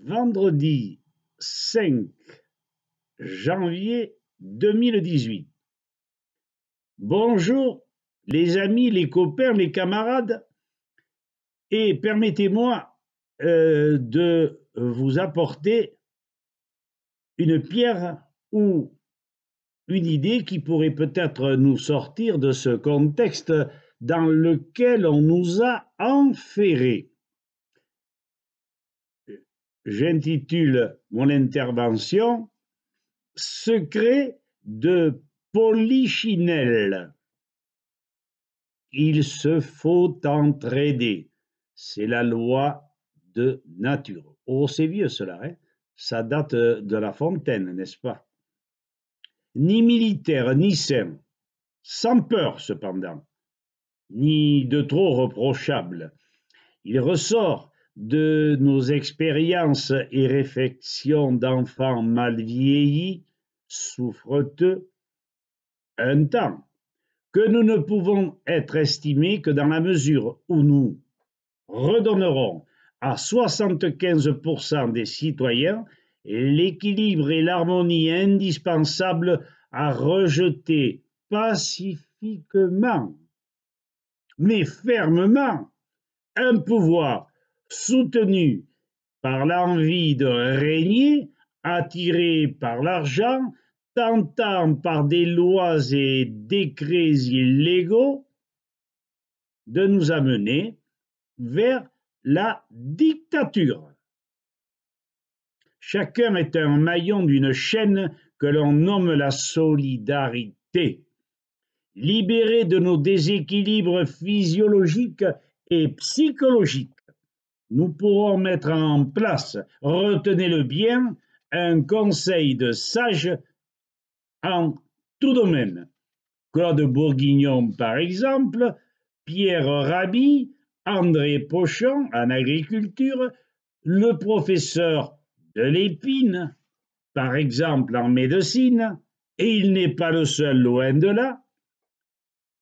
vendredi 5 janvier 2018. Bonjour les amis, les copains, les camarades, et permettez-moi de vous apporter une pierre ou une idée qui pourrait peut-être nous sortir de ce contexte dans lequel on nous a enferrés. J'intitule mon intervention « Secret de Polichinelle ». Il se faut entraider. C'est la loi de nature. Oh, c'est vieux cela, hein? Ça date de La Fontaine, n'est-ce pas? Ni militaire, ni saint, sans peur cependant, ni de trop reprochable. Il ressort de nos expériences et réflexions d'enfants mal vieillis, souffreteux, un temps, que nous ne pouvons être estimés que dans la mesure où nous redonnerons à 75% des citoyens l'équilibre et l'harmonie indispensables à rejeter pacifiquement, mais fermement, un pouvoir soutenu par l'envie de régner, attiré par l'argent, tentant par des lois et décrets illégaux de nous amener vers la dictature. Chacun est un maillon d'une chaîne que l'on nomme la solidarité. Libérés de nos déséquilibres physiologiques et psychologiques, nous pourrons mettre en place, retenez-le bien, un conseil de sages en tout domaine. Claude Bourguignon, par exemple, Pierre Rabhi, André Pochon en agriculture, le professeur de Lépine, par exemple en médecine, et il n'est pas le seul, loin de là,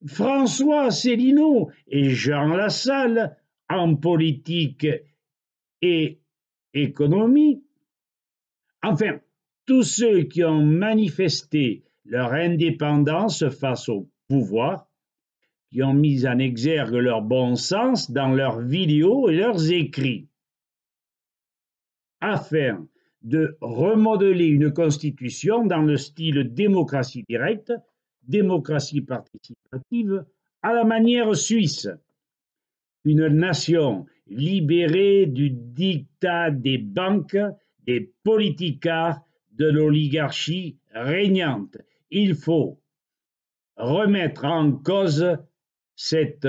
François Asselineau et Jean Lassalle en politique et économie, enfin, tous ceux qui ont manifesté leur indépendance face au pouvoir, qui ont mis en exergue leur bon sens dans leurs vidéos et leurs écrits, afin de remodeler une constitution dans le style démocratie directe, démocratie participative, à la manière suisse. Une nation libérée du diktat des banques, des politicards, de l'oligarchie régnante. Il faut remettre en cause cette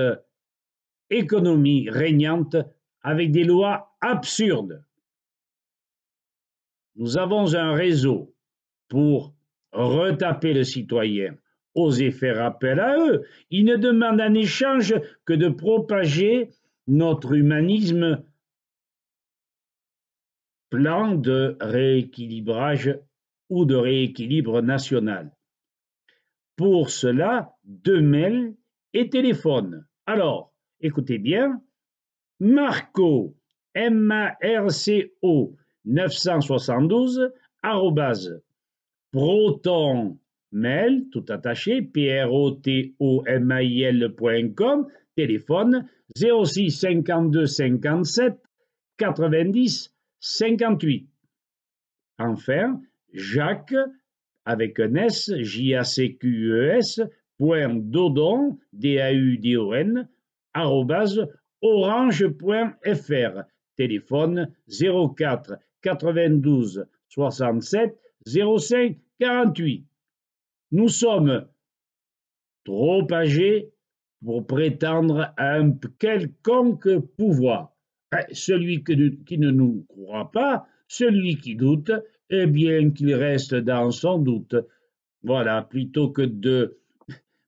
économie régnante avec des lois absurdes. Nous avons un réseau pour retaper le citoyen. Osez faire appel à eux. Ils ne demandent en échange que de propager notre humanisme plan de rééquilibrage ou de rééquilibre national. Pour cela, 2 mails et téléphone. Alors, écoutez bien, Marco, M-A-R-C-O 972, arrobase, proton mail, tout attaché, protonmail.com, téléphone 06 52 57 90 58. Enfin, Jacques, avec un S, J-A-C-Q-E-S, point Dodon, D-A-U-D-O-N, arrobase, orange.fr, téléphone 04 92 67 05 48. Nous sommes trop âgés pour prétendre à un quelconque pouvoir. Celui qui ne nous croit pas, celui qui doute, eh bien qu'il reste dans son doute. Voilà, plutôt que de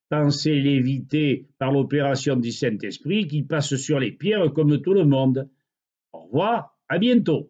penser l'éviter par l'opération du Saint-Esprit qui passe sur les pierres comme tout le monde. Au revoir, à bientôt.